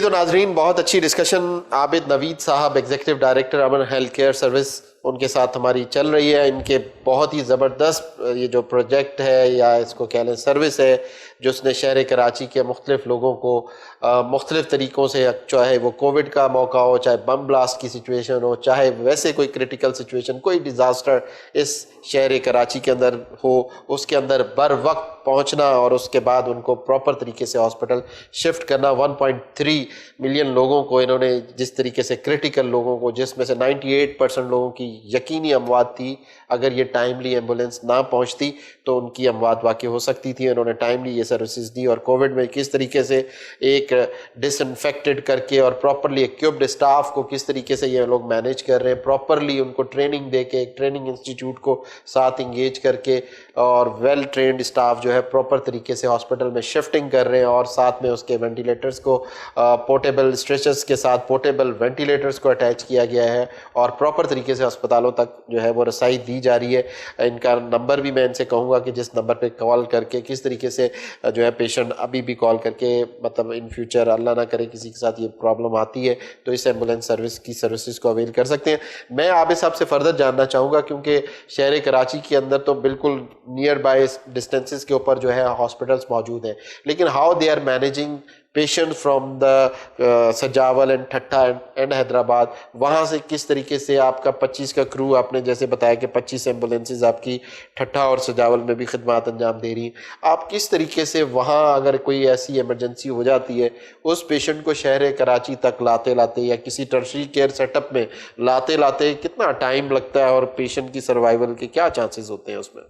तो नाजरीन, बहुत अच्छी डिस्कशन आबिद नवीद साहब, एग्जीक्यूटिव डायरेक्टर अमन हेल्थ केयर सर्विस, उनके साथ हमारी चल रही है। इनके बहुत ही ज़बरदस्त ये जो प्रोजेक्ट है या इसको कह लें सर्विस है, जो उसने शहर कराची के मुख्तलिफ़ लोगों को मुख्तलिफ़ तरीक़ों से, चाहे वो कोविड का मौका हो, चाहे बम ब्लास्ट की सिचुएशन हो, चाहे वैसे कोई क्रिटिकल सिचुएशन, कोई डिज़ास्टर इस शहर कराची के अंदर हो, उसके अंदर बर वक्त पहुँचना और उसके बाद उनको प्रॉपर तरीके से हॉस्पिटल शिफ्ट करना। 1.3 मिलियन लोगों को इन्होंने जिस तरीके से, क्रिटिकल लोगों को, जिसमें से 98% लोगों की यकीनी अमवात थी, अगर ये टाइमली एम्बुलेंस ना पहुंचती तो उनकी अमवात वाकई हो सकती थी। उन्होंने टाइमली ये सर्विसेज दी और कोविड में किस तरीके से एक डिसइंफेक्टेड करके और प्रॉपरली इक्विप्ड स्टाफ को किस तरीके से ये लोग मैनेज कर रहे हैं, प्रॉपरली उनको ट्रेनिंग दे के, एक ट्रेनिंग इंस्टीट्यूट को साथ इंगेज करके और वेल ट्रेंड स्टाफ जो है प्रॉपर तरीके से हॉस्पिटल में शिफ्टिंग कर रहे हैं और साथ में उसके वेंटिलेटर्स को पोर्टेबल स्ट्रेचर्स के साथ पोर्टेबल वेंटिलेटर्स को अटैच किया गया है और प्रॉपर तरीके से अस्पतालों तक जो है वो रसाई दी जा रही है। इनका नंबर भी मैं इनसे कहूँगा कि जिस नंबर पे कॉल करके किस तरीके से जो है पेशेंट अभी भी कॉल करके, मतलब इन फ्यूचर अल्लाह ना करे किसी के साथ ये प्रॉब्लम आती है तो इस एम्बुलेंस सर्विस की सर्विसेज को अवेल कर सकते हैं। मैं आबिद साहब से फर्दर जानना चाहूँगा, क्योंकि शहर कराची के अंदर तो बिल्कुल नियर बाय डिस्टेंसेस के ऊपर जो है हॉस्पिटल्स मौजूद हैं, लेकिन how they are managing patient from the Sujawal and Thatta and Hyderabad, वहाँ से किस तरीके से आपका 25 का क्रू, आपने जैसे बताया कि 25 एम्बुलेंसेज आपकी ठट्ठा और सजावल में भी खिदमत अंजाम दे रही हैं, आप किस तरीके से वहाँ अगर कोई ऐसी इमरजेंसी हो जाती है उस पेशेंट को शहर कराची तक लाते लाते या किसी टर्शरी केयर सेटअप में लाते लाते कितना टाइम लगता है और पेशेंट की सर्वाइवल के क्या चांसेस होते हैं उसमें?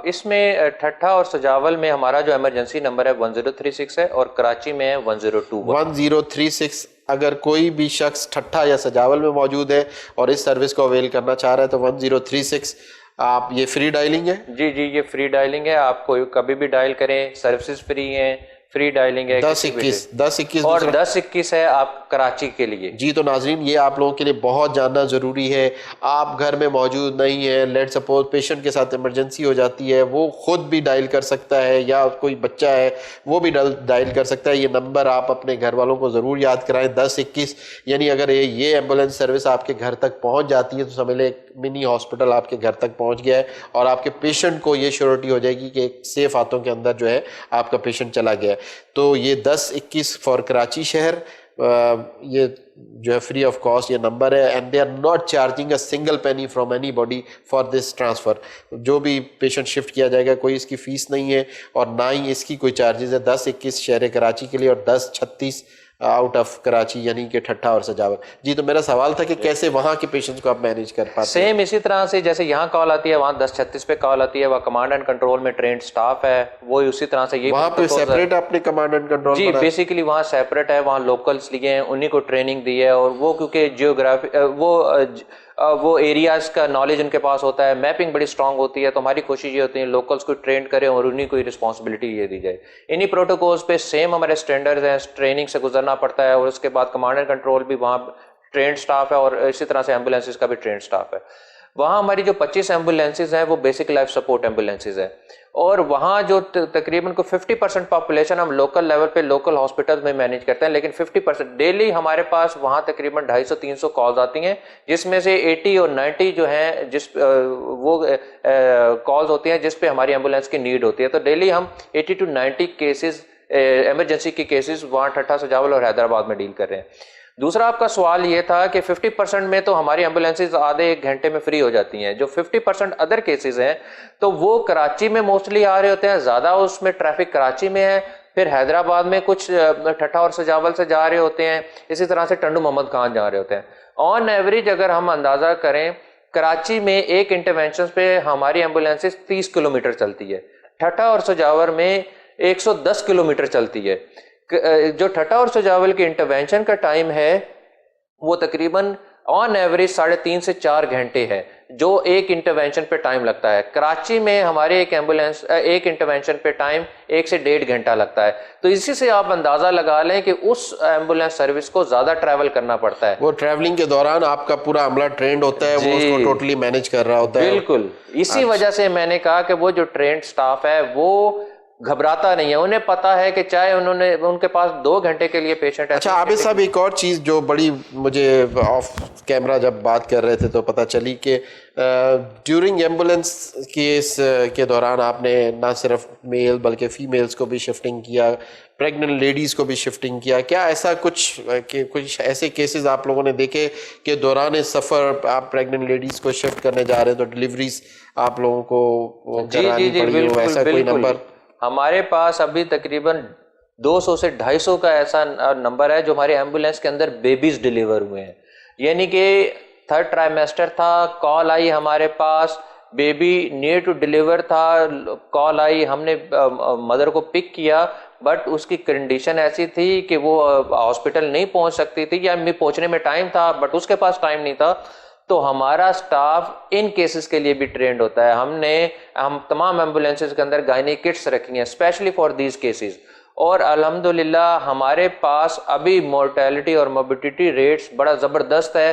इसमें ठट्ठा और सजावल में हमारा जो इमरजेंसी नंबर है 1036 है और कराची में है 1036। अगर कोई भी शख्स ठट्ठा या सजावल में मौजूद है और इस सर्विस को अवेल करना चाह रहा है तो 1036 आप, ये फ्री डायलिंग है? जी जी, ये फ्री डायलिंग है, आप कोई कभी भी डायल करें, सर्विसेज फ्री हैं, फ्री डायलिंग है। 1021 और 1021 है आप कराची के लिए। जी तो नाजरीन, ये आप लोगों के लिए बहुत जानना ज़रूरी है। आप घर में मौजूद नहीं है, लेट सपोज पेशेंट के साथ इमरजेंसी हो जाती है, वो खुद भी डायल कर सकता है या कोई बच्चा है वो भी डायल कर सकता है। ये नंबर आप अपने घर वालों को ज़रूर याद कराएं, 1021। यानी अगर ये एम्बुलेंस सर्विस आपके घर तक पहुँच जाती है तो समझ लें एक मिनी हॉस्पिटल आपके घर तक पहुँच गया है और आपके पेशेंट को ये श्योरिटी हो जाएगी कि एक सेफ हाथों के अंदर जो है आपका पेशेंट चला गया है। तो ये 1021 फॉर कराची शहर, ये जो है फ्री ऑफ कॉस्ट ये नंबर है and they are not charging a single penny from anybody for this transfer. जो भी पेशेंट शिफ्ट किया जाएगा कोई इसकी फ़ीस नहीं है और ना ही इसकी कोई चार्जेस है। 1021 शहर कराची के लिए और 1036 आउट ऑफ कराची यानी कि ठट्ठा और सजावल। जी तो मेरा सवाल था कि कैसे वहाँ के पेशेंट्स को आप मैनेज कर पाते हैं? सेम इसी तरह से जैसे यहाँ कॉल आती है वहाँ 1036 पे कॉल आती है, वहाँ कमांड एंड कंट्रोल में ट्रेंड स्टाफ है, वो उसी तरह से ये वहाँ पे सेपरेट आपने कमांड एंड कंट्रोल? जी बेसिकली वहाँ सेपरेट है, वहाँ लोकल्स लिए हैं, उन्हीं को ट्रेनिंग दी है और वो क्योंकि जियोग्राफी वो एरियाज का नॉलेज उनके पास होता है, मैपिंग बड़ी स्ट्रांग होती है, तो हमारी कोशिश ये होती है लोकल्स को ट्रेन करें और उन्हीं को रिस्पॉन्सिबिलिटी ये दी जाए। इन्हीं प्रोटोकॉल्स पे सेम हमारे स्टैंडर्ड्स हैं, ट्रेनिंग से गुजरना पड़ता है और उसके बाद कमांड एंड कंट्रोल भी वहाँ ट्रेंड स्टाफ है और इसी तरह से एम्बुलेंसेज का भी ट्रेंड स्टाफ है। वहाँ हमारी जो 25 एम्बुलेंसेज हैं वो बेसिक लाइफ सपोर्ट एम्बुलेंसेज हैं और वहाँ जो तकरीबन को 50% पॉपुलेशन हम लोकल लेवल पे लोकल हॉस्पिटल में मैनेज करते हैं, लेकिन 50% डेली हमारे पास वहाँ तकरीबन 250-300 कॉल्स आती हैं, जिसमें से 80 और 90 जो हैं जिस वो कॉल्स होती हैं जिस पे हमारी एम्बुलेंस की नीड होती है। तो डेली हम 80 to 90 केसेस एमरजेंसी के केसेस वहाँ ठट्ठा सजावल और हैदराबाद में डील कर रहे हैं। दूसरा आपका सवाल ये था कि 50% में तो हमारी एम्बुलेंसेज आधे एक घंटे में फ्री हो जाती हैं, जो 50% अदर केसेस हैं तो वो कराची में मोस्टली आ रहे होते हैं, ज़्यादा उसमें ट्रैफिक कराची में है, फिर हैदराबाद में कुछ ठट्ठा और सजावल से जा रहे होते हैं, इसी तरह से टंडू मोहम्मद खान जा रहे होते हैं। ऑन एवरेज अगर हम अंदाज़ा करें कराची में एक इंटरवेंशन पे हमारी एम्बुलेंसेज 30 किलोमीटर चलती है, ठट्ठा और सजावल में 110 किलोमीटर चलती है। जो ठट्ठा और सजावल के इंटरवेंशन का टाइम है वो तकरीबन ऑन एवरेज 3.5 से 4 घंटे है जो एक इंटरवेंशन पे टाइम लगता है। कराची में हमारे एक इंटरवेंशन पे टाइम 1 से 1.5 घंटा लगता है। तो इसी से आप अंदाजा लगा लें कि उस एम्बुलेंस सर्विस को ज्यादा ट्रैवल करना पड़ता है। वो ट्रैवलिंग के दौरान आपका पूरा अमला ट्रेंड होता है, वो उसको टोटली मैनेज कर रहा होता है। बिल्कुल, इसी वजह से मैंने कहा कि वो जो ट्रेंड स्टाफ है वो घबराता नहीं है, उन्हें पता है कि चाहे उनके पास 2 घंटे के लिए पेशेंट है। अच्छा आबिद साहब, एक और चीज़ जो बड़ी मुझे ऑफ कैमरा जब बात कर रहे थे तो पता चली कि ड्यूरिंग एम्बुलेंस केस के दौरान आपने ना सिर्फ मेल बल्कि फीमेल्स को भी शिफ्टिंग किया, प्रेग्नेंट लेडीज़ को भी शिफ्टिंग किया। क्या ऐसा कुछ ऐसे केसेस आप लोगों ने देखे कि दौरान सफ़र आप प्रेग्नेंट लेडीज़ को शिफ्ट करने जा रहे हैं तो डिलीवरीज आप लोगों को करानी पड़ी हो, ऐसा कोई नंबर? हमारे पास अभी तकरीबन 200 से 250 का ऐसा नंबर है जो हमारे एम्बुलेंस के अंदर बेबीज डिलीवर हुए हैं। यानी कि 3rd ट्राइमेस्टर था, कॉल आई हमारे पास, बेबी नियर टू डिलीवर था, कॉल आई, हमने मदर को पिक किया, बट उसकी कंडीशन ऐसी थी कि वो हॉस्पिटल नहीं पहुंच सकती थी, या पहुंचने में टाइम था बट उसके पास टाइम नहीं था। तो हमारा स्टाफ इन केसेस के लिए भी ट्रेंड होता है। हम तमाम एम्बुलेंसेज के अंदर गायनी किट्स रखी हैं स्पेशली फॉर दीज केसेस, और अल्हम्दुलिल्लाह हमारे पास अभी मोर्टेलिटी और मोर्बिडिटी रेट्स बड़ा ज़बरदस्त है।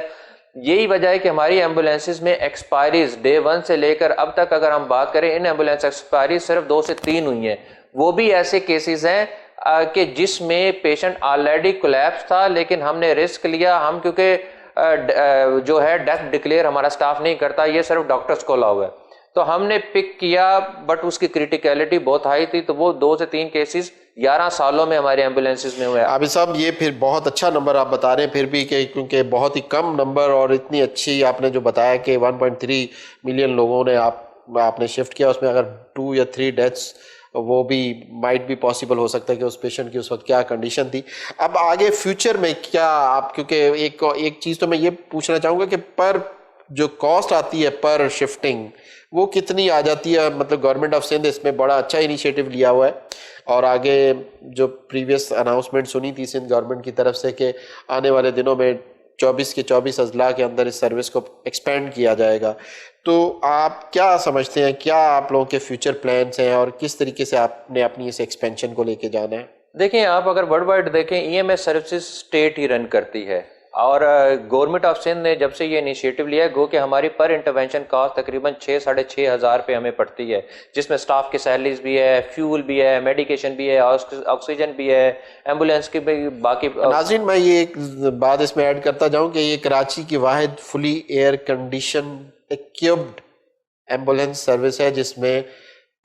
यही वजह है कि हमारी एम्बुलेंसेज में एक्सपायरीज डे 1 से लेकर अब तक अगर हम बात करें, इन एम्बुलेंस एक्सपायरी सिर्फ 2 से 3 हुई हैं। वो भी ऐसे केसेस हैं कि जिसमें पेशेंट ऑलरेडी कोलैप्स था, लेकिन हमने रिस्क लिया। हम क्योंकि जो है डेथ डिक्लेयर हमारा स्टाफ नहीं करता, ये सिर्फ डॉक्टर्स को अलाउ है, तो हमने पिक किया, बट उसकी क्रिटिकलिटी बहुत हाई थी, तो वो 2 से 3 केसेस 11 सालों में हमारे एम्बुलेंसेज में हुए। आबिद साहब, ये फिर बहुत अच्छा नंबर आप बता रहे हैं, फिर भी कि क्योंकि बहुत ही कम नंबर और इतनी अच्छी आपने जो बताया कि 1.3 मिलियन लोगों ने आपने शिफ्ट किया, उसमें अगर 2 या 3 डेथ्स वो भी माइट भी पॉसिबल हो सकता है कि उस पेशेंट की उस वक्त क्या कंडीशन थी। अब आगे फ्यूचर में क्या आप, क्योंकि एक चीज़ तो मैं ये पूछना चाहूँगा कि पर जो कॉस्ट आती है पर शिफ्टिंग वो कितनी आ जाती है? मतलब गवर्नमेंट ऑफ सिंध इसमें बड़ा अच्छा इनिशिएटिव लिया हुआ है, और आगे जो प्रीवियस अनाउंसमेंट सुनी थी सिंध गवर्नमेंट की तरफ से कि आने वाले दिनों में 24 के 24 अजला के अंदर इस सर्विस को एक्सपेंड किया जाएगा, तो आप क्या समझते हैं, क्या आप लोगों के फ्यूचर प्लान्स हैं और किस तरीके से आपने अपनी इस एक्सपेंशन को लेके जाना है? देखिए, आप अगर वर्ल्ड वाइड देखें, ईएमएस सर्विसेज स्टेट ही रन करती है, और गवर्नमेंट ऑफ सिंध ने जब से ये इनिशिएटिव लिया है, गो कि हमारी पर इंटरवेंशन कॉस्ट तकरीबन 6-6.5 हज़ार पे हमें पड़ती है, जिसमें स्टाफ की सैलरीज भी है, फ्यूल भी है, मेडिकेशन भी है, ऑक्सीजन भी है, एम्बुलेंस की भी बाकी। नाज़रीन, मैं ये एक बात इसमें ऐड करता जाऊं कि ये कराची की वाहिद fully air condition equipped ambulance service है जिसमें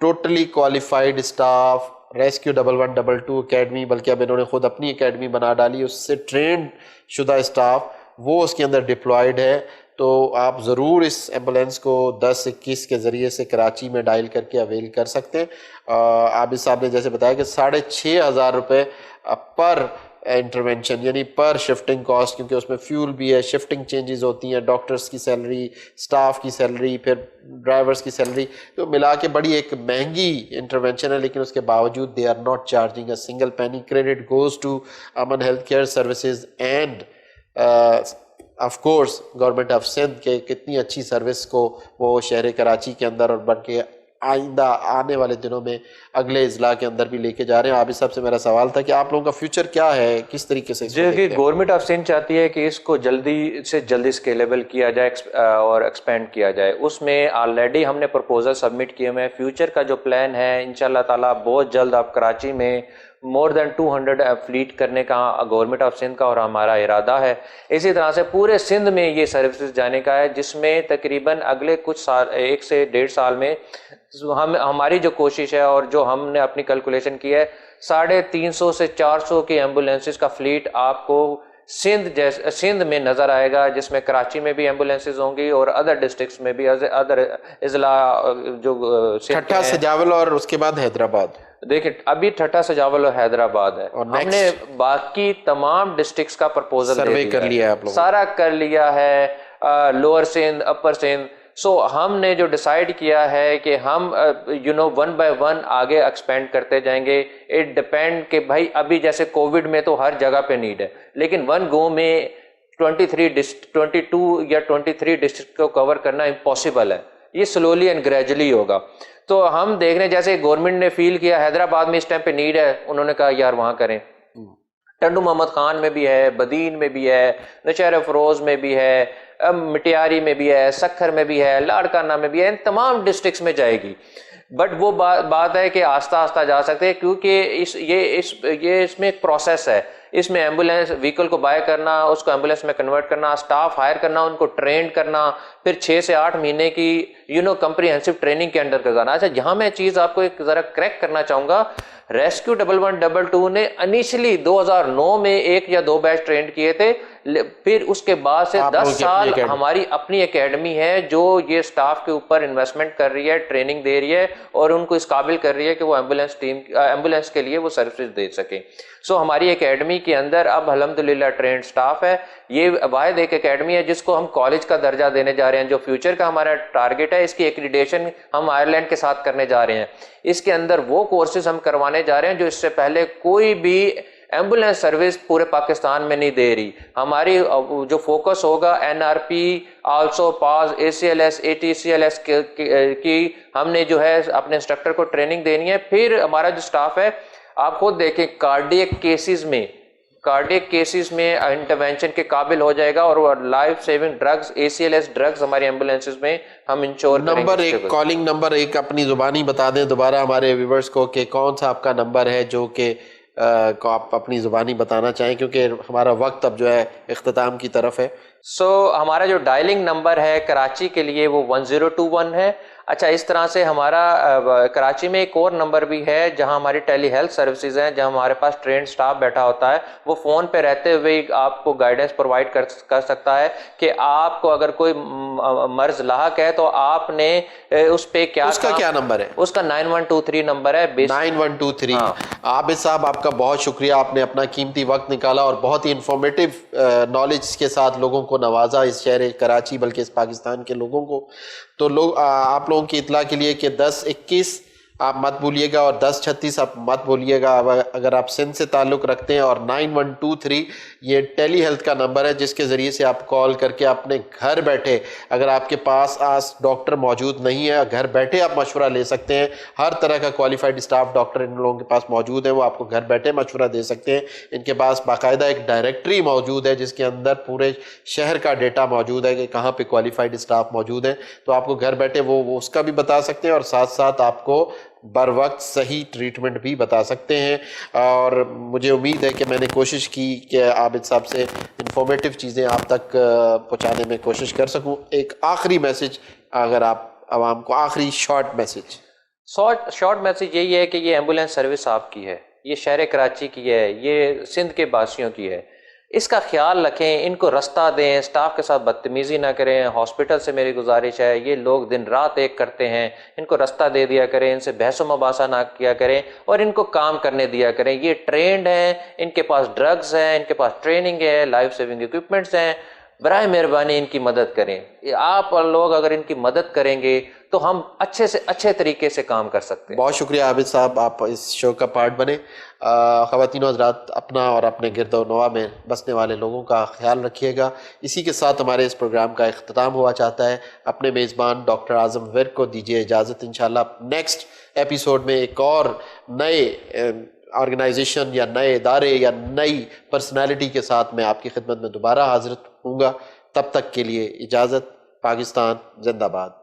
totally qualified staff, rescue 1112 academy, बल्कि अब इन्होंने खुद अपनी अकेडमी बना डाली, उससे ट्रेंड शुदा स्टाफ वो उसके अंदर डिप्लॉयड है। तो आप ज़रूर इस एम्बुलेंस को 1021 के ज़रिए से कराची में डायल करके अवेल कर सकते हैं। आबिद साहब ने जैसे बताया कि 6,500 रुपये पर इंटरवेंशन, यानी पर शिफ्टिंग कॉस्ट, क्योंकि उसमें फ्यूल भी है, शिफ्टिंग चेंजेस होती हैं, डॉक्टर्स की सैलरी, स्टाफ की सैलरी, फिर ड्राइवर्स की सैलरी, तो मिला के बड़ी एक महंगी इंटरवेंशन है। लेकिन उसके बावजूद they are not charging a single penny. Credit goes to Aman health care services and of course government of Sindh के कितनी अच्छी सर्विस को वो शहर कराची के अंदर और बल्कि आइंदा आने वाले दिनों में अगले इजला के अंदर भी लेके जा रहे हैं। आबिद साहब से मेरा सवाल था कि आप लोगों का फ्यूचर क्या है, किस तरीके से? जी, गवर्नमेंट ऑफ सिंध चाहती है कि इसको जल्दी से जल्दी स्केलेबल किया जाए और एक्सपेंड किया जाए। उसमें ऑलरेडी हमने प्रपोजल सबमिट किए हुए हैं। फ्यूचर का जो प्लान है, इंशाल्लाह ताला बहुत जल्द आप कराची में मोर देन 200 फ्लीट करने का गवर्नमेंट ऑफ सिंध का और हमारा इरादा है। इसी तरह से पूरे सिंध में ये सर्विसेज जाने का है, जिसमें तकरीबन अगले कुछ साल, 1 से 1.5 साल में हमारी जो कोशिश है और जो हमने अपनी कैलकुलेशन की है, 350 से 400 की एम्बुलेंसेज का फ्लीट आपको सिंध में नज़र आएगा, जिसमें कराची में भी एम्बुलेंसेज होंगी और अदर डिस्ट्रिक्ट्स में भी, अदर इजला जो ठट्टा, सजावल और उसके बाद हैदराबाद। देखिए, अभी ठट्टा, सजावल और हैदराबाद है, और हमने बाकी तमाम डिस्ट्रिक्ट्स का प्रपोजल सर्वे कर लिया है आप लोगों? सारा कर लिया है, लोअर सिंध, अपर सिंध। सो हमने जो डिसाइड किया है कि हम 1 बाय 1 आगे एक्सपेंड करते जाएंगे। इट डिपेंड कि भाई अभी जैसे कोविड में तो हर जगह पे नीड है, लेकिन वन गो में 22 या 23 डिस्ट्रिक्ट को कवर करना इम्पॉसिबल है। ये स्लोली एंड ग्रेजुअली होगा। तो हम देख रहे हैं, जैसे गवर्नमेंट ने फील किया हैदराबाद में इस टाइम पे नीड है, उन्होंने कहा यार वहां करें। टंडू मोहम्मद खान में भी है, बदीन में भी है, नशहर अफरोज में भी है, मिटियारी में भी है, सखर में भी है, लाड़काना में भी है, इन तमाम डिस्ट्रिक्ट्स में जाएगी। बट वो बात है कि आस्ता आस्ता जा सकते हैं, क्योंकि इसमें एक प्रोसेस है। इसमें एम्बुलेंस व्हीकल को बाय करना, उसको एम्बुलेंस में कन्वर्ट करना, स्टाफ हायर करना, उनको ट्रेन करना, फिर 6 से 8 महीने की कम्प्रिहेंसिव ट्रेनिंग के अंडर करना। अच्छा, यहाँ मैं चीज़ आपको एक ज़रा क्रैक करना चाहूँगा। रेस्क्यू 1122 ने इनिशियली 2009 में 1 या 2 बैच ट्रेन किए थे, फिर उसके बाद से 10 साल हमारी अपनी एकेडमी है जो ये स्टाफ के ऊपर इन्वेस्टमेंट कर रही है, ट्रेनिंग दे रही है और उनको इस काबिल कर रही है कि वो एम्बुलेंस के लिए वो सर्विस दे सके। सो हमारी एकेडमी के अंदर अब अल्हम्दुलिल्लाह ट्रेंड स्टाफ है। ये वाहिद एक एकेडमी है जिसको हम कॉलेज का दर्जा देने जा रहे हैं, जो फ्यूचर का हमारा टारगेट है। इसकी एक्रीडेशन हम आयरलैंड के साथ करने जा रहे हैं। इसके अंदर वो कोर्सेज हम करवाने जा रहे हैं जो इससे पहले कोई भी एम्बुलेंस सर्विस पूरे पाकिस्तान में नहीं दे रही। हमारी जो फोकस होगा NRP, आल्सो पास, ACLS, ATCLS की हमने जो है अपने इंस्ट्रक्टर को ट्रेनिंग देनी है। फिर हमारा जो स्टाफ है, आप खुद देखें, कार्डियक केसेस में इंटरवेंशन के काबिल हो जाएगा और life saving drugs, ACLS drugs हमारी एम्बुलेंसेस में हम इंश्योर करेंगे। नंबर एक, कॉलिंग नंबर एक अपनी जुबानी बता दें दोबारा हमारे व्यूवर्स को कि कौन सा आपका नंबर है जो कि को आप अपनी ज़ुबानी बताना चाहें, क्योंकि हमारा वक्त अब जो है इख्तिताम की तरफ है। हमारा जो डायलिंग नंबर है कराची के लिए वो 1021 है। अच्छा, इस तरह से हमारा कराची में एक और नंबर भी है जहां हमारी टेली हेल्थ सर्विसेज हैं, जहां हमारे पास ट्रेंड स्टाफ बैठा होता है। वो फ़ोन पे रहते हुए आपको गाइडेंस प्रोवाइड कर सकता है कि आपको अगर कोई मर्ज लाहक है तो आपने उस पे क्या, उसका क्या नंबर है? उसका 9123 नंबर है। 9123। आबिद साहब, आपका बहुत शुक्रिया, आपने अपना कीमती वक्त निकाला और बहुत ही इंफॉर्मेटिव नॉलेज के साथ लोगों को नवाजा, इस शहर कराची बल्कि इस पाकिस्तान के लोगों को। तो आप लोगों की इतला के लिए कि 1021 आप मत भूलिएगा और 1036 आप मत भूलिएगा अगर आप सिंध से ताल्लुक़ रखते हैं। और 9123 ये टेली हेल्थ का नंबर है जिसके ज़रिए से आप कॉल करके अपने घर बैठे, अगर आपके पास डॉक्टर मौजूद नहीं है, घर बैठे आप मशवरा ले सकते हैं। हर तरह का क्वालिफाइड स्टाफ डॉक्टर इन लोगों के पास मौजूद है, वो आपको घर बैठे मशवरा दे सकते हैं। इनके पास बाकायदा एक डायरेक्टरी मौजूद है जिसके अंदर पूरे शहर का डेटा मौजूद है कि कहाँ पे क्वालिफाइड स्टाफ मौजूद है। तो आपको घर बैठे वो उसका भी बता सकते हैं और साथ साथ आपको बर वक्त सही ट्रीटमेंट भी बता सकते हैं। और मुझे उम्मीद है कि मैंने कोशिश की कि आबिद साहब से इंफॉर्मेटिव चीज़ें आप तक पहुंचाने में कोशिश कर सकूं। एक आखिरी मैसेज अगर आप आवाम को, आखिरी शॉर्ट मैसेज यही है कि ये एम्बुलेंस सर्विस आपकी है, ये शहर कराची की है, ये सिंध के बासियों की है। इसका ख्याल रखें, इनको रास्ता दें, स्टाफ के साथ बदतमीज़ी ना करें। हॉस्पिटल से मेरी गुजारिश है, ये लोग दिन रात एक करते हैं, इनको रास्ता दे दिया करें, इनसे बहस मुबासा ना किया करें और इनको काम करने दिया करें। ये ट्रेंड हैं, इनके पास ड्रग्स हैं, इनके पास ट्रेनिंग है, लाइफ सेविंग इक्विपमेंट्स हैं। बराए मेहरबानी इनकी मदद करें। आप लोग अगर इनकी मदद करेंगे तो हम अच्छे से अच्छे तरीके से काम कर सकते हैं। बहुत शुक्रिया आबिद साहब, आप इस शो का पार्ट बने। ख़वातीन हज़रात, अपना और अपने गिरदोनवा में बसने वाले लोगों का ख्याल रखिएगा। इसी के साथ हमारे इस प्रोग्राम का इख्तिताम हुआ चाहता है। अपने मेज़बान डॉक्टर आज़म विर्क को दीजिए इजाज़त। इंशाअल्लाह नेक्स्ट एपिसोड में एक और नए ऑर्गेनाइजेशन या नए इदारे या नई पर्सनालिटी के साथ मैं आपकी खिदमत में दोबारा हाजिर होऊंगा। तब तक के लिए इजाज़त। पाकिस्तान जिंदाबाद।